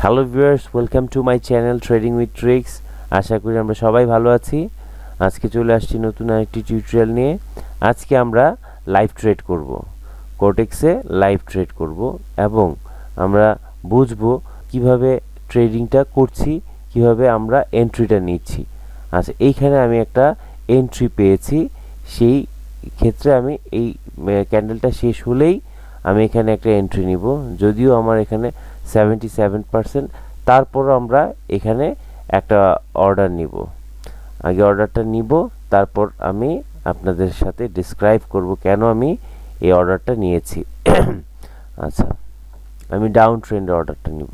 Hello viewers, welcome to my channel trading with tricks. আশা করি আমরা সবাই ভালো আছি। আজকে চলে আসছি নতুন আরেকটি টিউটোরিয়াল নিয়ে। আজকে আমরা লাইভ ট্রেড করব, কোটেক্সে লাইভ ট্রেড করব এবং আমরা বুঝবো কিভাবে ট্রেডিংটা করছি, কিভাবে আমরা এন্ট্রিটা নিচ্ছি। আচ্ছা, এইখানে আমি একটা এন্ট্রি পেয়েছি, সেই ক্ষেত্রে আমি এই ক্যান্ডেলটা শেষ হলেই আমি এখানে একটা এন্ট্রি নিব। যদিও আমার এখানে 77%, তারপরও আমরা এখানে একটা অর্ডার নিব। আগে অর্ডারটা নিব, তারপর আমি আপনাদের সাথে ডিসক্রাইব করব কেন আমি এই অর্ডারটা নিয়েছি। আচ্ছা, আমি ডাউন ট্রেন্ডের অর্ডারটা নিব।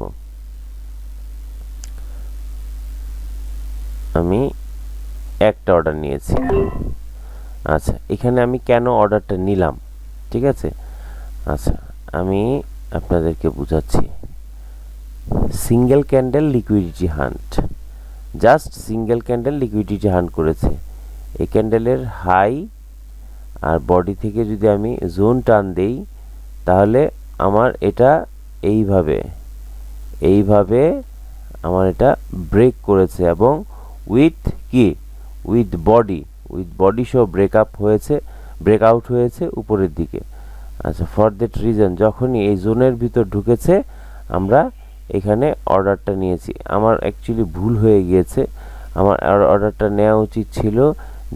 আমি একটা অর্ডার নিয়েছি। আচ্ছা, এখানে আমি কেন অর্ডারটা নিলাম, ঠিক আছে? আচ্ছা, আমি আপনাদেরকে বুঝাচ্ছি। Single candle liquidity hunt, just single candle liquidity hunt করেছে। এই ক্যান্ডেলের হাই আর বডি থেকে যদি আমি জোন টান দেই, তাহলে আমার এটা এইভাবে আমার এটা ব্রেক করেছে এবং উইথ বডি সহ ব্রেকআউট হয়েছে উপরের দিকে। আচ্ছা, ফর দ্যাট রিজন যখনই এই জোনের ভিতর ঢুকেছে আমরা এখানে অর্ডারটা নিয়েছি। আমার অ্যাকচুয়ালি ভুল হয়ে গিয়েছে, আমার অর্ডারটা নেওয়া উচিত ছিল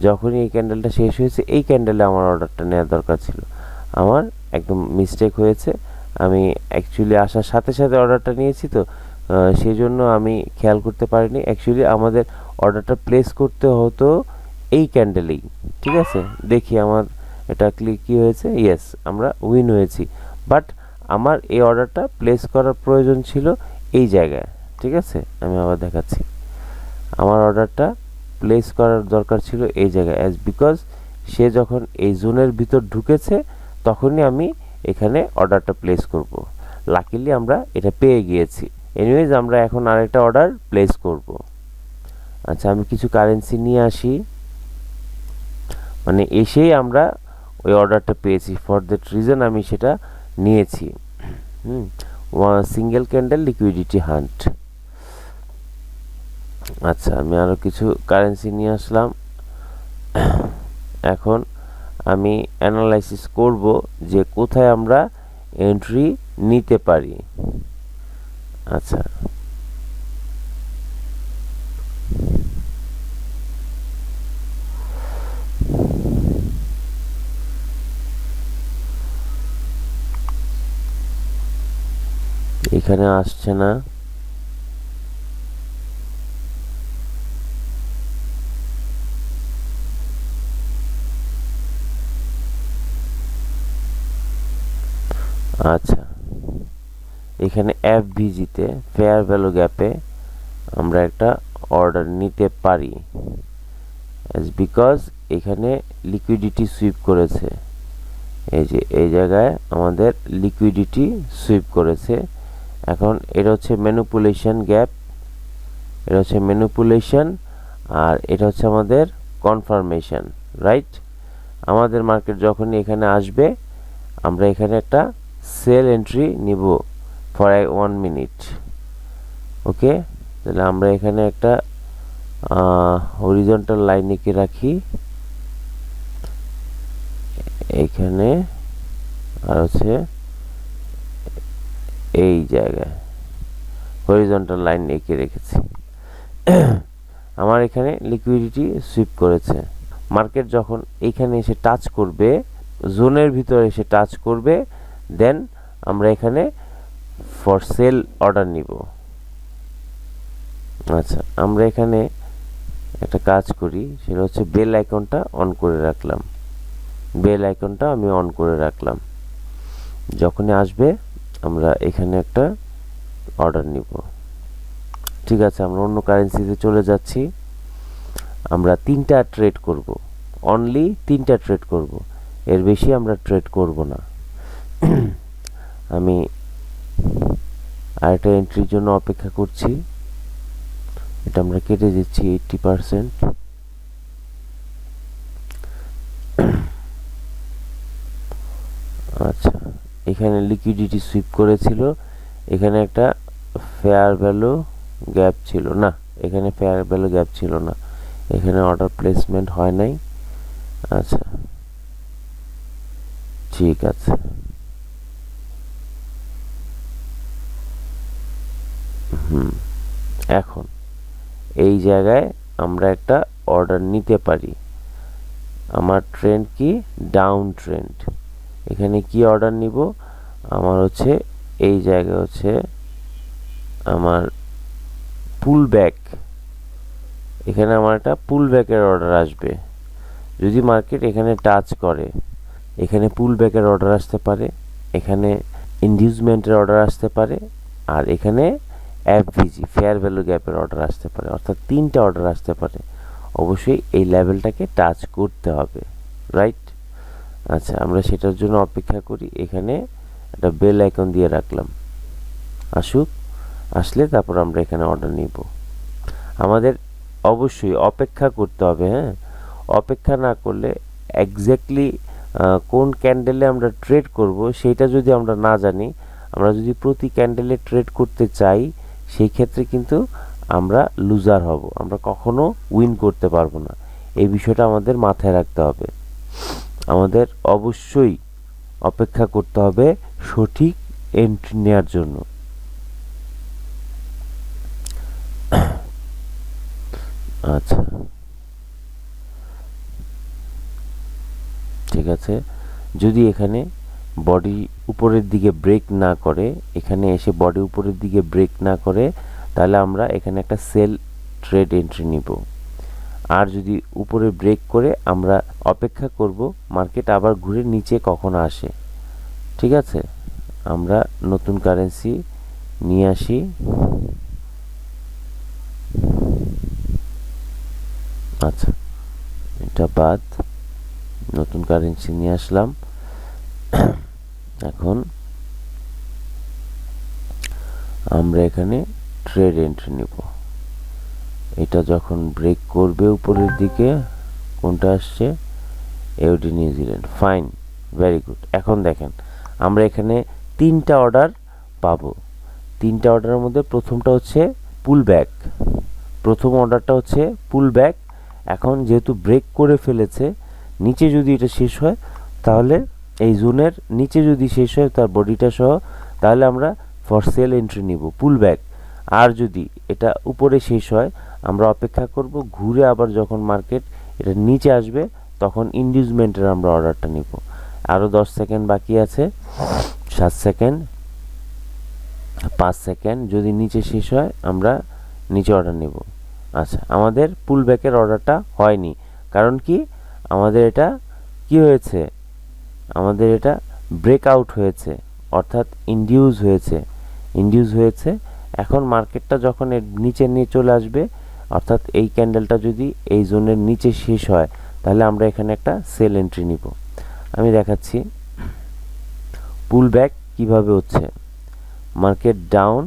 যখনই এই ক্যান্ডেলটা শেষ হয়েছে। এই ক্যান্ডেলে আমার অর্ডারটা নেওয়া দরকার ছিল, আমার একদম মিস্টেক হয়েছে। আমি অ্যাকচুয়ালি আসার সাথে সাথে অর্ডারটা নিয়েছি, তো সেই জন্য আমি খেয়াল করতে পারিনি। অ্যাকচুয়ালি আমাদের অর্ডারটা প্লেস করতে হতো এই ক্যান্ডেলেই, ঠিক আছে? দেখি আমার এটা কি হয়েছে। ইয়েস, আমরা উইন হয়েছি, বাট আমার এই অর্ডারটা প্লেস করার প্রয়োজন ছিল এই জায়গায়, ঠিক আছে? আমি আবার দেখাচ্ছি, আমার অর্ডারটা প্লেস করার দরকার ছিল এই জায়গায়, বিকজ সে যখন এই জোনের ভিতর ঢুকেছে তখনই আমি এখানে অর্ডারটা প্লেস করব। লাকিলি আমরা এটা পেয়ে গিয়েছি। এনিওয়েজ, আমরা এখন আরেকটা অর্ডার প্লেস করব। আচ্ছা, আমি কিছু কারেন্সি নিয়ে আসি, মানে এসেই আমরা ওই অর্ডারটা পেয়েছি। ফর দ্যাট রিজন আমি সেটা নিয়েছি। Single candle liquidity hunt. আচ্ছা, আমি আরও কিছু কারেন্সি নিয়ে আসলাম। এখন আমি অ্যানালাইসিস করব যে কোথায় আমরা এন্ট্রি নিতে পারি। আচ্ছা, এখানে আসছে না। আচ্ছা, এখানে এফভিজিতে ফেয়ার ভ্যালু গ্যাপে আমরা একটা অর্ডার নিতে পারি, বিকজ এখানে লিকুইডিটি সুইপ করেছে। এই যে এই জায়গায় আমাদের লিকুইডিটি সুইপ করেছে। এখন এটা হচ্ছে ম্যানিপুলেশন গ্যাপ, এটা হচ্ছে ম্যানিপুলেশন, আর এটা হচ্ছে আমাদের কনফার্মেশন, রাইট? আমাদের মার্কেট যখনই এখানে আসবে আমরা এখানে একটা সেল এন্ট্রি নিব ফর 1 মিনিট। ওকে, তাহলে আমরা এখানে একটা হরিজন্টাল লাইন এঁকে রাখি এখানে, আর হচ্ছে এই জায়গায় হরিজন্টাল লাইন এঁকে রেখেছি। আমার এখানে লিকুইডিটি সুইপ করেছে। মার্কেট যখন এইখানে এসে টাচ করবে, জোনের ভিতরে এসে টাচ করবে, দেন আমরা এখানে ফর সেল অর্ডার নিব। আচ্ছা, আমরা এখানে একটা কাজ করি, সেটা হচ্ছে বেল আইকনটা অন করে রাখলাম। বেল আইকনটা আমি অন করে রাখলাম, যখনই আসবে আমরা এখানে একটা অর্ডার নিব। ঠিক আছে, আমরা অন্য কারেন্সিতে চলে যাচ্ছি। আমরা 3টা ট্রেড করব, অনলি 3টা ট্রেড করব, এর বেশি আমরা ট্রেড করব না। আমি আরেকটা এন্ট্রির জন্য অপেক্ষা করছি, এটা আমরা কেটে দিচ্ছি 80%। আচ্ছা, এখানে লিকুইডিটি সুইপ করেছিল, এখানে একটা ফেয়ার ভ্যালু গ্যাপ ছিল না, এখানে ফেয়ার ভ্যালু গ্যাপ ছিল না, এখানে অর্ডার প্লেসমেন্ট হয় নাই। আচ্ছা ঠিক আছে, এখন এই জায়গায় আমরা একটা অর্ডার নিতে পারি। আমার ট্রেন্ড কি? Down trend. এখানে কি অর্ডার নিব? আমার হচ্ছে এই জায়গায় হচ্ছে আমার পুল ব্যাক, এখানে আমার একটা পুল ব্যাকের অর্ডার আসবে। যদি মার্কেট এখানে টাচ করে, এখানে পুল ব্যাকের অর্ডার আসতে পারে, এখানে ইনডিউসমেন্টের অর্ডার আসতে পারে, আর এখানে এফভিজি ফেয়ার ভ্যালু গ্যাপের অর্ডার আসতে পারে, অর্থাৎ 3টা অর্ডার আসতে পারে। অবশ্যই এই লেভেলটাকে টাচ করতে হবে, রাইট? আচ্ছা, আমরা সেটার জন্য অপেক্ষা করি। এখানে একটা বেল আইকন দিয়ে রাখলাম, আসুক, আসলে তারপর আমরা এখানে অর্ডার নিব। আমাদের অবশ্যই অপেক্ষা করতে হবে, হ্যাঁ? অপেক্ষা না করলে এক্স্যাক্টলি কোন ক্যান্ডেলে আমরা ট্রেড করব সেটা যদি আমরা না জানি, আমরা যদি প্রতি ক্যান্ডেলে ট্রেড করতে চাই, সেই ক্ষেত্রে কিন্তু আমরা লুজার হব, আমরা কখনো উইন করতে পারবো না। এই বিষয়টা আমাদের মাথায় রাখতে হবে। আমাদের অবশ্যই অপেক্ষা করতে হবে সঠিক এন্ট্রি নেওয়ার জন্য। আচ্ছা ঠিক আছে, যদি এখানে বডি উপরের দিকে ব্রেক না করে, এখানে এসে বডি উপরের দিকে ব্রেক না করে, তাহলে আমরা এখানে একটা সেল ট্রেড এন্ট্রি নিব। আর যদি উপরে ব্রেক করে, আমরা অপেক্ষা করব মার্কেট আবার ঘুরে নিচে কখন আসে। ঠিক আছে, আমরা নতুন কারেন্সি নিয়ে আসি। আচ্ছা, এটা বাদ, নতুন কারেন্সি নিয়ে আসলাম। এখন আমরা এখানে ট্রেড এন্ট্রি নিব। এটা যখন ব্রেক করবে উপরের দিকে, কোনটা আসছে? AOD New Zealand, fine, very good. এখন দেখেন আমরা এখানে 3টা অর্ডার পাবো। 3টা অর্ডারের মধ্যে প্রথমটা হচ্ছে পুল ব্যাক, প্রথম অর্ডারটা হচ্ছে পুল ব্যাক। এখন যেহেতু ব্রেক করে ফেলেছে, নিচে যদি এটা শেষ হয়, তাহলে এই জোনের নিচে যদি শেষ হয় তার বডিটা সহ, তাহলে আমরা ফর সেল এন্ট্রি নিব পুল ব্যাক। আর যদি এটা উপরে শেষ হয়, আমরা অপেক্ষা করব ঘুরে আবার যখন মার্কেট এটা নিচে আসবে, তখন ইনডিউসমেন্টের আমরা অর্ডারটা নিব। আরও 10 সেকেন্ড বাকি আছে, 7 সেকেন্ড, 5 সেকেন্ড। যদি নিচে শেষ হয়, আমরা নিচে অর্ডার নিব। আচ্ছা, আমাদের পুল ব্যাকের অর্ডারটা হয়নি, কারণ কি? আমাদের এটা কি হয়েছে? আমাদের এটা ব্রেকআউট হয়েছে, অর্থাৎ ইনডিউস হয়েছে। এখন মার্কেটটা যখন এর নিচে নিয়ে চলে আসবে, অর্থাৎ এই ক্যান্ডেলটা যদি এই জোনের নিচে শেষ হয়, তাহলে আমরা এখানে একটা সেল এন্ট্রি নিব। আমি দেখাচ্ছি পুল ব্যাক কিভাবে হচ্ছে। মার্কেট ডাউন,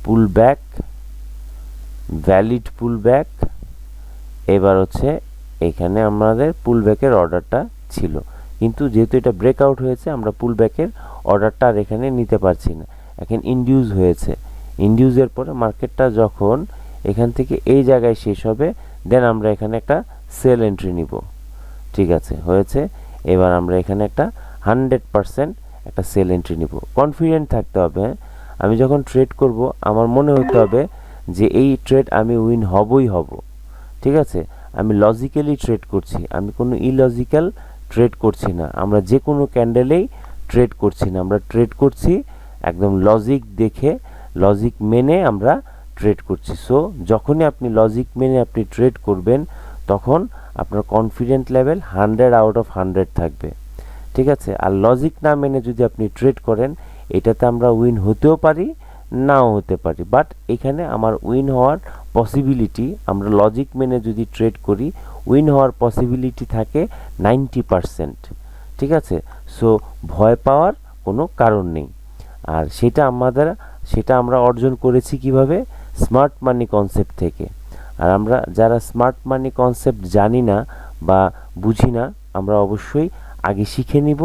পুল ব্যাক, ভ্যালিড পুল ব্যাক। এবার হচ্ছে এখানে আমাদের পুল ব্যাকের অর্ডারটা ছিল, কিন্তু যেহেতু এটা ব্রেকআউট হয়েছে, আমরা পুল ব্যাকের অর্ডারটা আর এখানে নিতে পারছি না। এখন ইনডিউস হয়েছে, ইনডিউসের পরে মার্কেটটা যখন এখান থেকে এই জায়গায় শেষ হবে, দেন আমরা এখানে একটা সেল এন্ট্রি নিব। ঠিক আছে, হয়েছে। এবার আমরা এখানে একটা 100% একটা সেল এন্ট্রি নিব। কনফিডেন্ট থাকতে হবে, হ্যাঁ? আমি যখন ট্রেড করব, আমার মনে হতে হবে যে এই ট্রেড আমি উইন হবই হব। ঠিক আছে, আমি লজিক্যালি ট্রেড করছি, আমি কোনো ইলজিক্যাল ট্রেড করছি না। আমরা যে কোনো ক্যান্ডেলেই ট্রেড করছি না, আমরা ট্রেড করছি একদম লজিক দেখে, লজিক মেনে আমরা ট্রেড করছি। সো যখনই আপনি লজিক মেনে আপনি ট্রেড করবেন, তখন আপনার কনফিডেন্ট লেভেল 100 আউট অফ 100 থাকবে। ঠিক আছে, আর লজিক না মেনে যদি আপনি ট্রেড করেন, এটাতে আমরা উইন হতেও পারি, নাও হতে পারি, বাট এখানে আমার উইন হওয়ার পসিবিলিটি, আমরা লজিক মেনে যদি ট্রেড করি, উইন হওয়ার পসিবিলিটি থাকে 90%। ঠিক আছে, সো ভয় পাওয়ার কোনো কারণ নেই। আর সেটা আমরা অর্জন করেছি কিভাবে? স্মার্ট মানি কনসেপ্ট থেকে। আর আমরা যারা স্মার্ট মানি কনসেপ্ট জানি না বা বুঝি না, আমরা অবশ্যই আগে শিখে নিব,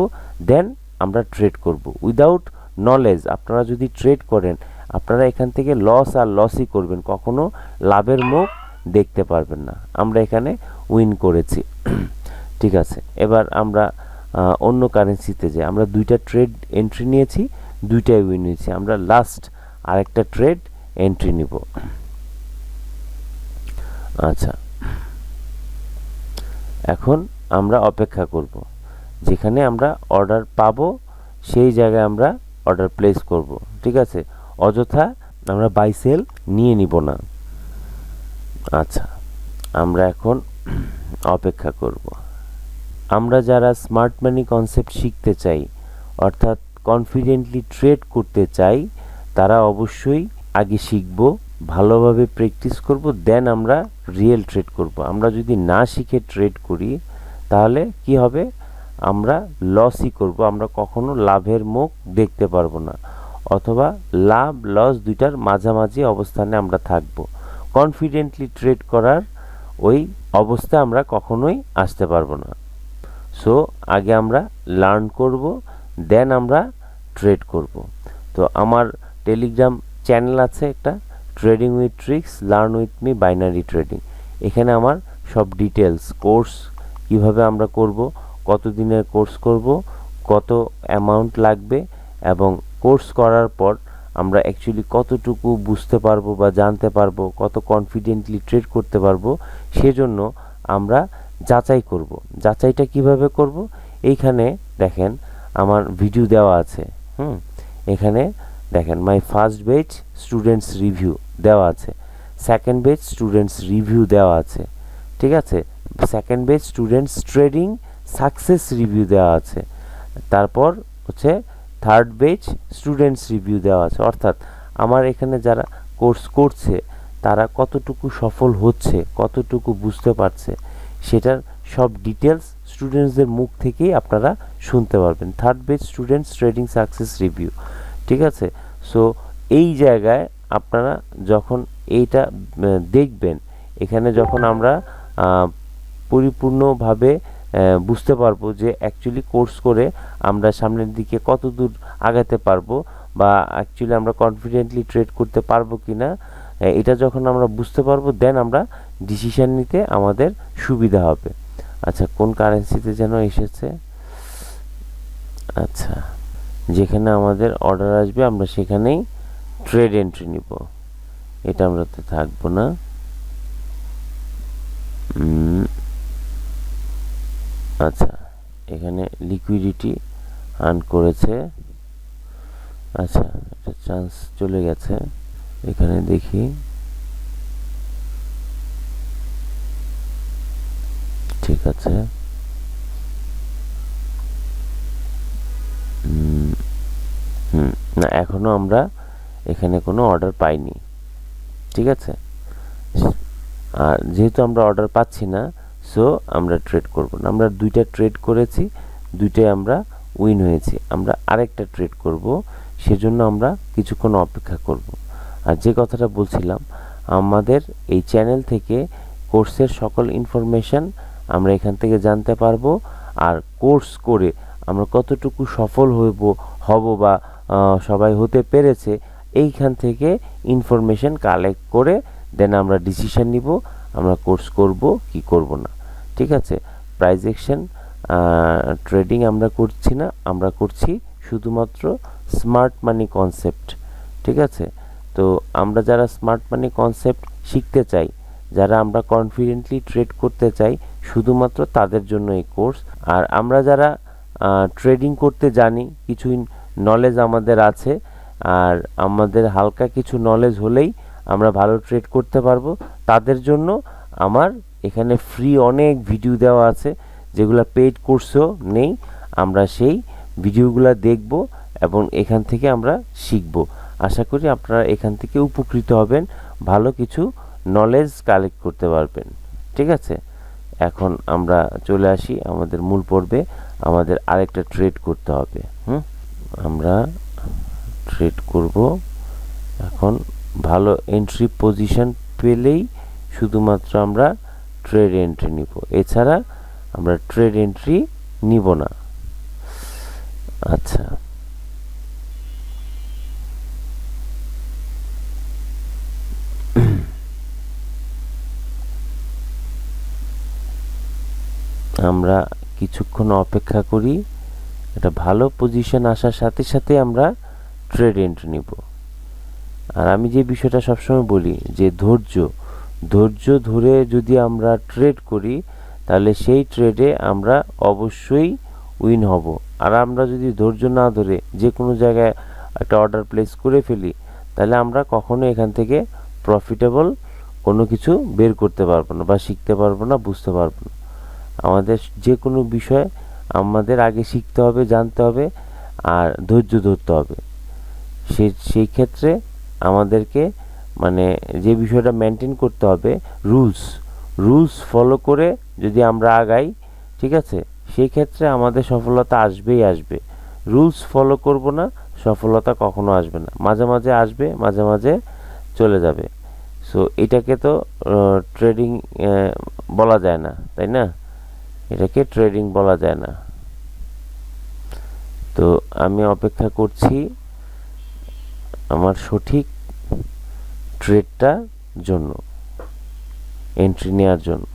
দেন আমরা ট্রেড করব। Without knowledge. আপনারা যদি ট্রেড করেন আপনারা এখান থেকে লস আর লসই করবেন, কখনো লাভের মুখ দেখতে পারবেন না। আমরা এখানে উইন করেছি। ঠিক আছে, এবার আমরা অন্য কারেন্সিতে যাই। আমরা দুইটা ট্রেড এন্ট্রি নিয়েছি, দুইটাই উইন হয়েছি। আমরা লাস্ট আরেকটা ট্রেড এন্ট্রি নিব। আচ্ছা, এখন আমরা অপেক্ষা করব, যেখানে আমরা অর্ডার পাবো সেই জায়গায় আমরা অর্ডার প্লেস করব। ঠিক আছে, অযথা আমরা বাই সেল নিয়ে নিব না। আচ্ছা, আমরা এখন অপেক্ষা করব। আমরা যারা স্মার্ট মানি কনসেপ্ট শিখতে চাই, অর্থাৎ কনফিডেন্টলি ট্রেড করতে চাই, তারা অবশ্যই আগে শিখব, ভালোভাবে প্র্যাকটিস করব, দেন আমরা রিয়েল ট্রেড করব। আমরা যদি না শিখে ট্রেড করি তাহলে কি হবে, আমরা লসই করব, আমরা কখনো লাভের মুখ দেখতে পারবো না, অথবা লাভ লস দুইটার মাঝামাঝি অবস্থানে আমরা থাকব। কনফিডেন্টলি ট্রেড করার ওই অবস্থা আমরা কখনোই আসতে পারবো না। সো আগে আমরা লার্ন করব, দেন আমরা ট্রেড করব। তো আমার টেলিগ্রাম চ্যানেল আছে একটা, trading with tricks learn with me binary trading. এখানে আমার সব ডিটেলস, কোর্স কিভাবে আমরা করব, কত দিনের কোর্স করব, কত অ্যামাউন্ট লাগবে, এবং কোর্স করার পর আমরা অ্যাকচুয়ালি কতটুকু বুঝতে পারবো বা জানতে পারবো, কত কনফিডেন্টলি ট্রেড করতে পারবো, সেজন্য আমরা যাচাই করব। যাচাইটা কিভাবে করব, এইখানে দেখেন আমার ভিডিও দেওয়া আছে। এখানে দেখেন my first batch students review দেওয়া আছে, সেকেন্ড বেচ স্টুডেন্টস রিভিউ দেওয়া আছে। ঠিক আছে, সেকেন্ড বেচ স্টুডেন্টস ট্রেডিং সাকসেস রিভিউ দেওয়া আছে, তারপর হচ্ছে থার্ড বেচ স্টুডেন্টস রিভিউ দেওয়া আছে। অর্থাৎ আমার এখানে যারা কোর্স করছে তারা কতটুকু সফল হচ্ছে, কতটুকু বুঝতে পারছে, সেটার সব ডিটেলস স্টুডেন্টসদের মুখ থেকেই আপনারা শুনতে পারবেন। থার্ড বেচ স্টুডেন্টস ট্রেডিং সাকসেস রিভিউ। ঠিক আছে, সো এই জায়গায় আপনারা যখন এইটা দেখবেন, এখানে যখন আমরা পরিপূর্ণভাবে বুঝতে পারবো যে অ্যাকচুয়ালি কোর্স করে আমরা সামনের দিকে কত দূর আগাতে পারবো, বা অ্যাকচুয়ালি আমরা কনফিডেন্টলি ট্রেড করতে পারবো কিনা, এটা যখন আমরা বুঝতে পারবো, দেন আমরা ডিসিশন নিতে আমাদের সুবিধা হবে। আচ্ছা, কোন কারেন্সিতে যেন এসেছে, আচ্ছা যেখানে আমাদের অর্ডার আসবে আমরা সেখানেই ট্রেড এন্ট্রি নিব, এটা আমরা তো থাকবো না। আচ্ছা, এখানে লিকুইডিটি আর্ন করেছে। আচ্ছা, এটা চান্স চলে গেছে, এখানে দেখি। ঠিক আছে, না এখনো আমরা এখানে কোনো অর্ডার পাইনি। ঠিক আছে, আর যেহেতু আমরা অর্ডার পাচ্ছি না, সো আমরা ট্রেড করব না। আমরা দুইটা ট্রেড করেছি, দুইটাই আমরা উইন হয়েছি। আমরা আরেকটা ট্রেড করব, সেজন্য আমরা কিছুক্ষণ অপেক্ষা করব। আর যে কথাটা বলছিলাম, আমাদের এই চ্যানেল থেকে কোর্সের সকল ইনফরমেশন আমরা এখান থেকে জানতে পারবো, আর কোর্স করে আমরা কতটুকু সফল হব বা সবাই হতে পেরেছে, এইখান থেকে ইনফরমেশন কালেক্ট করে দেন আমরা ডিসিশন নিব আমরা কোর্স করব কি করব না। ঠিক আছে, প্রাইস অ্যাকশন ট্রেডিং আমরা করছি না, আমরা করছি শুধুমাত্র স্মার্ট মানি কনসেপ্ট। ঠিক আছে, তো আমরা যারা স্মার্ট মানি কনসেপ্ট শিখতে চাই, যারা আমরা কনফিডেন্টলি ট্রেড করতে চাই, শুধুমাত্র তাদের জন্য এই কোর্স। আর আমরা যারা ট্রেডিং করতে জানি, কিছু নলেজ আমাদের আছে, আর আমাদের হালকা কিছু নলেজ হলেই আমরা ভালো ট্রেড করতে পারবো, তাদের জন্য আমার এখানে ফ্রি অনেক ভিডিও দেওয়া আছে, যেগুলো পেইড কোর্সও নেই। আমরা সেই ভিডিওগুলো দেখব এবং এখান থেকে আমরা শিখব। আশা করি আপনারা এখান থেকে উপকৃত হবেন, ভালো কিছু নলেজ কালেক্ট করতে পারবেন। ঠিক আছে, এখন আমরা চলে আসি আমাদের মূল পর্বে। আমাদের আরেকটা ট্রেড করতে হবে। আমরা ট্রেড করব এখন। ভালো এন্ট্রি পজিশন পেলেই শুধুমাত্র আমরা ট্রেড এন্ট্রি নিব, এছাড়া আমরা ট্রেড এন্ট্রি নিব না। আচ্ছা, আমরা কিছুক্ষণ অপেক্ষা করি, একটা ভালো পজিশন আসার সাথে সাথে আমরা ট্রেড এন্ট্রি নিব। আর আমি যে বিষয়টা সবসময় বলি যে ধৈর্য ধরে যদি আমরা ট্রেড করি তাহলে সেই ট্রেডে আমরা অবশ্যই উইন হব। আর আমরা যদি ধৈর্য না ধরে যে কোনো জায়গায় একটা অর্ডার প্লেস করে ফেলি তাহলে আমরা কখনো এখান থেকে প্রফিটেবল কোনো কিছু বের করতে পারবো না, বা শিখতে পারবো না, বুঝতে পারবো না। আমাদের যে কোনো বিষয় আমাদের আগে শিখতে হবে, জানতে হবে, আর ধৈর্য ধরতে হবে। সেই ক্ষেত্রে আমাদেরকে মানে যে বিষয়টা মেনটেন করতে হবে, রুলস ফলো করে যদি আমরা আগাই, ঠিক আছে, সেই ক্ষেত্রে আমাদের সফলতা আসবেই আসবে। রুলস ফলো করব না, সফলতা কখনো আসবে না। মাঝে মাঝে আসবে, মাঝে মাঝে চলে যাবে। সো এটাকে তো ট্রেডিং বলা যায় না, তাই না? এটাকে ট্রেডিং বলা যায় না। তো আমি অপেক্ষা করছি আমার সঠিক ট্রেডটার জন্য, এন্ট্রি নেওয়ার জন্য।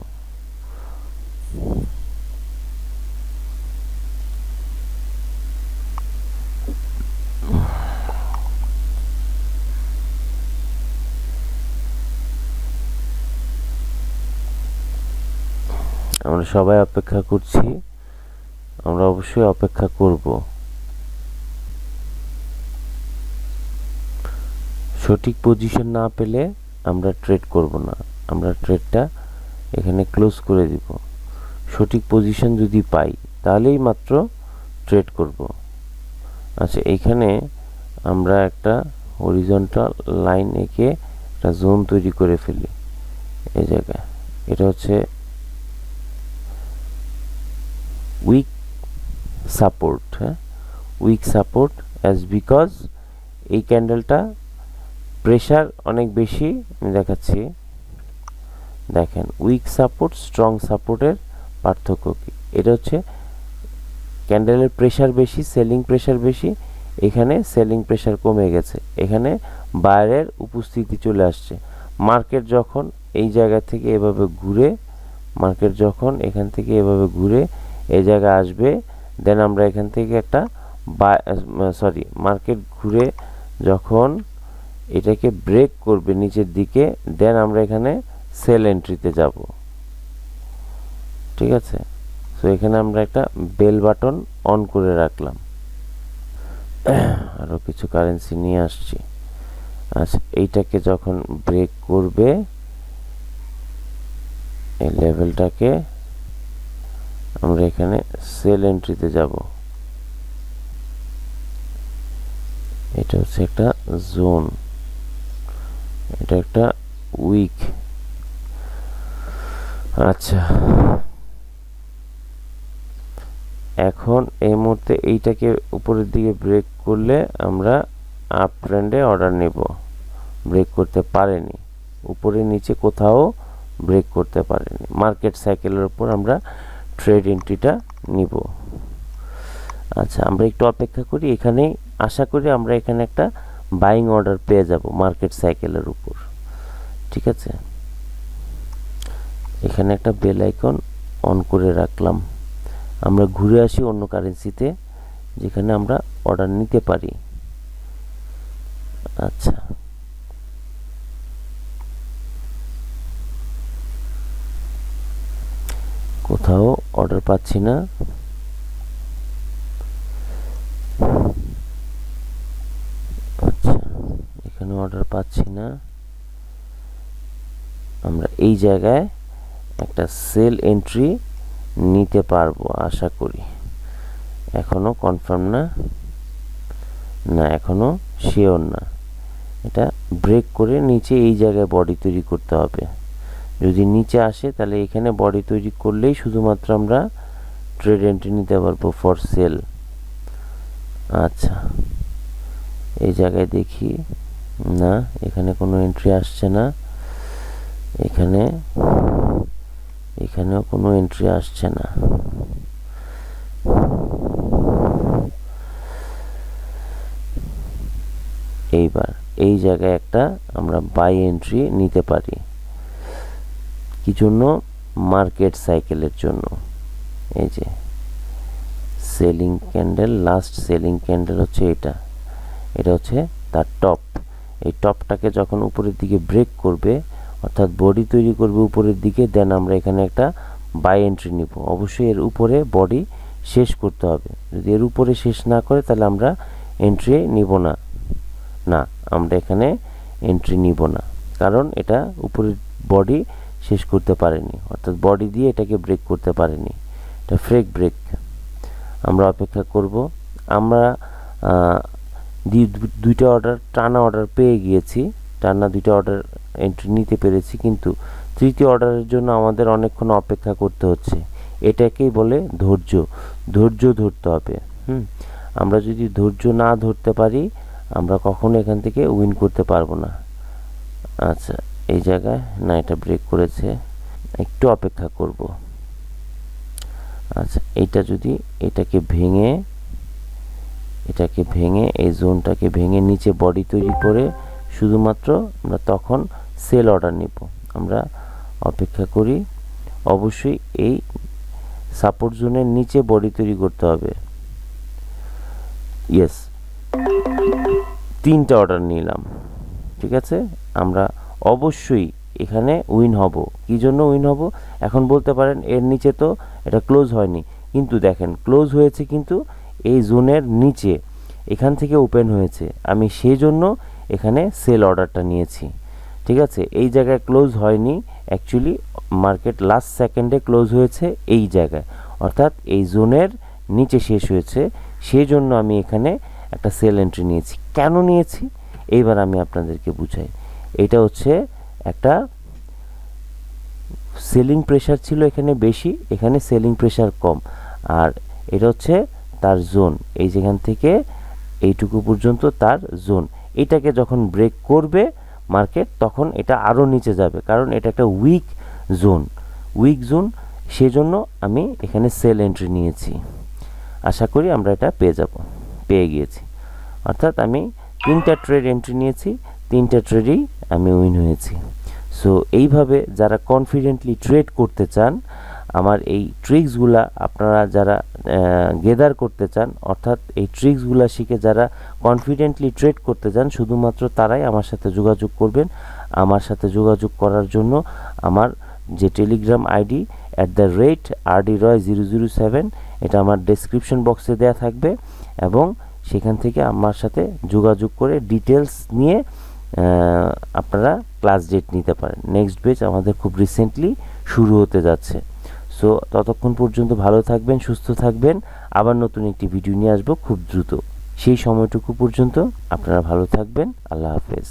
আমরা সবাই অপেক্ষা করছি, আমরা অবশ্যই অপেক্ষা করব। সঠিক পজিশন না পেলে আমরা ট্রেড করব না, আমরা ট্রেডটা এখানে ক্লোজ করে দিব। সঠিক পজিশন যদি পাই তাহলেই মাত্র ট্রেড করব। আচ্ছা, এখানে আমরা একটা হরিজন্টাল লাইন এঁকে একটা জোন তৈরি করে ফেলি এই জায়গায়। এটা হচ্ছে উইক সাপোর্ট, হ্যাঁ, উইক সাপোর্ট অ্যাজ বিকজ এই ক্যান্ডেলটা প্রেশার অনেক বেশি। আমি দেখাচ্ছি, দেখেন উইক সাপোর্ট স্ট্রং সাপোর্টের পার্থক্য কি। এটা হচ্ছে ক্যান্ডেলের প্রেশার বেশি, সেলিং প্রেশার বেশি, এখানে সেলিং প্রেশার কমে গেছে, এখানে বায়ারের উপস্থিতি চলে আসছে। মার্কেট যখন এই জায়গা থেকে এভাবে ঘুরে, মার্কেট যখন এখান থেকে এভাবে ঘুরে এই জায়গায় আসবে, দেন আমরা এখান থেকে একটা মার্কেট ঘুরে যখন এটাকে ব্রেক করবে নিচের দিকে, দেন আমরা এখানে সেল এন্ট্রিতে যাব, ঠিক আছে? সো এখানে আমরা একটা বেল বাটন অন করে রাখলাম। আরও কিছু কারেন্সি নিয়ে আসছি। আচ্ছা, এইটাকে যখন ব্রেক করবে এই লেভেলটাকে, আমরা এখানে সেল এন্ট্রিতে যাব। এটা হচ্ছে একটা জোন, এটা একটা উইক। আচ্ছা, এখন এই মুহূর্তে এইটাকে উপরের দিকে ব্রেক করলে আমরা আপ ট্রেন্ডে অর্ডার নেব। ব্রেক করতে পারেনি, উপরে নিচে কোথাও ব্রেক করতে পারেনি। মার্কেট সাইকেলের উপর আমরা ট্রেড এন্ট্রিটা নিব। আচ্ছা, আমরা একটু অপেক্ষা করি, এখানে আশা করি আমরা এখানে একটা বাইং অর্ডার পেয়ে যাব মার্কেট সাইকেলের উপর, ঠিক আছে? এখানে একটা বেল আইকন অন করে রাখলাম। আমরা ঘুরে আসি অন্য কারেন্সিতে যেখানে আমরা অর্ডার নিতে পারি। আচ্ছা, কোথাও অর্ডার পাচ্ছি না। আচ্ছা, এখানে অর্ডার পাচ্ছি না। আমরা এই জায়গায় একটা সেল এন্ট্রি নিতে পারবো আশা করি। এখনো কনফার্ম না, না এখনো শিওর না। এটা ব্রেক করে নিচে এই জায়গায় বডি তৈরি করতে হবে। যদি নিচে আসে তাহলে এখানে বডি তৈরি করলেই শুধুমাত্র আমরা ট্রেড এন্ট্রি নিতে পারবো ফর সেল। আচ্ছা, এই জায়গায় দেখি, না এখানে কোনো এন্ট্রি আসছে না, এখানেও কোনো এন্ট্রি আসছে না। এইবার এই জায়গায় একটা আমরা বাই এন্ট্রি নিতে পারি। কি জন্য? মার্কেট সাইকেলের জন্য। এই যে selling candle, last selling candle হচ্ছে এটা হচ্ছে তার টপ। এই টপটাকে যখন উপরের দিকে ব্রেক করবে, অর্থাৎ বডি তৈরি করবে উপরের দিকে, দেন আমরা এখানে একটা বাই এন্ট্রি নিব। অবশ্যই এর উপরে বডি শেষ করতে হবে। যদি এর উপরে শেষ না করে তাহলে আমরা এন্ট্রি নিব না। আমরা এখানে এন্ট্রি নিব না, কারণ এটা উপরের বডি শেষ করতে পারেনি, অর্থাৎ বডি দিয়ে এটাকে ব্রেক করতে পারেনি। এটা ফ্রেক ব্রেক। আমরা অপেক্ষা করব। আমরা দুইটা অর্ডার, টানা অর্ডার পেয়ে গিয়েছি, টানা দুইটা অর্ডার এন্ট্রি নিতে পেরেছি, কিন্তু তৃতীয় অর্ডারের জন্য আমাদের অনেকক্ষণ অপেক্ষা করতে হচ্ছে। এটাকেই বলে ধৈর্য। ধৈর্য ধরতে হবে। আমরা যদি ধৈর্য না ধরতে পারি, আমরা কখনো এখান থেকে উইন করতে পারবো না। আচ্ছা, এই জায়গায় না, এটা ব্রেক করেছে, একটু অপেক্ষা করব। আচ্ছা, এইটা যদি এটাকে ভেঙে এই জোনটাকে ভেঙে নিচে বডি তৈরি করে, শুধুমাত্র আমরা তখন সেল অর্ডার নিব। আমরা অপেক্ষা করি। অবশ্যই এই সাপোর্ট জোনের নিচে বডি তৈরি করতে হবে। ইয়েস, 3টা অর্ডার নিলাম। ঠিক আছে, আমরা অবশ্যই এখানে উইন হব। কি জন্য উইন হব? এখন বলতে পারেন এর নিচে তো এটা ক্লোজ হয়নি, কিন্তু দেখেন ক্লোজ হয়েছে, কিন্তু এই জোনের নিচে এখান থেকে ওপেন হয়েছে। আমি সেই জন্য এখানে সেল অর্ডারটা নিয়েছি। ঠিক আছে, এই জায়গায় ক্লোজ হয়নি, অ্যাকচুয়ালি মার্কেট লাস্ট সেকেন্ডে ক্লোজ হয়েছে এই জায়গায়, অর্থাৎ এই জোনের নিচে শেষ হয়েছে। সেই জন্য আমি এখানে একটা সেল এন্ট্রি নিয়েছি। কেন নিয়েছি এইবার আমি আপনাদেরকে বুঝাই। এটা হচ্ছে একটা সেলিং প্রেশার ছিল এখানে বেশি, এখানে সেলিং প্রেশার কম, আর এটা হচ্ছে তার জোন। এই যেখান থেকে এইটুকু পর্যন্ত তার জোন। এটাকে যখন ব্রেক করবে মার্কেট, তখন এটা আরও নিচে যাবে, কারণ এটা একটা উইক জোন। সেজন্য আমি এখানে সেল এন্ট্রি নিয়েছি। আশা করি আমরা এটা পেয়ে গিয়েছি। অর্থাৎ আমি 3টা ট্রেড এন্ট্রি নিয়েছি, 3টা ট্রেডেই আমি উইন হয়েছি। সো এইভাবে যারা কনফিডেন্টলি ট্রেড করতে চান, আমার এই ট্রিক্সগুলা আপনারা যারা গেদার করতে চান, অর্থাৎ এই ট্রিক্সগুলা শিখে যারা কনফিডেন্টলি ট্রেড করতে চান, শুধুমাত্র তারাই আমার সাথে যোগাযোগ করবেন। আমার সাথে যোগাযোগ করার জন্য আমার যে টেলিগ্রাম আইডি @RDRoy007, এটা আমার ডেসক্রিপশন বক্সে দেওয়া থাকবে, এবং সেখান থেকে আমার সাথে যোগাযোগ করে ডিটেলস নিয়ে আপনারা ক্লাস ডেট নিতে পারেন। নেক্সট ব্যাচ আমাদের খুব রিসেন্টলি শুরু হতে যাচ্ছে। সো ততক্ষণ পর্যন্ত ভালো থাকবেন, সুস্থ থাকবেন। আবার নতুন একটি ভিডিও নিয়ে আসবো খুব দ্রুত। সেই সময়টুকু পর্যন্ত আপনারা ভালো থাকবেন। আল্লাহ হাফেজ।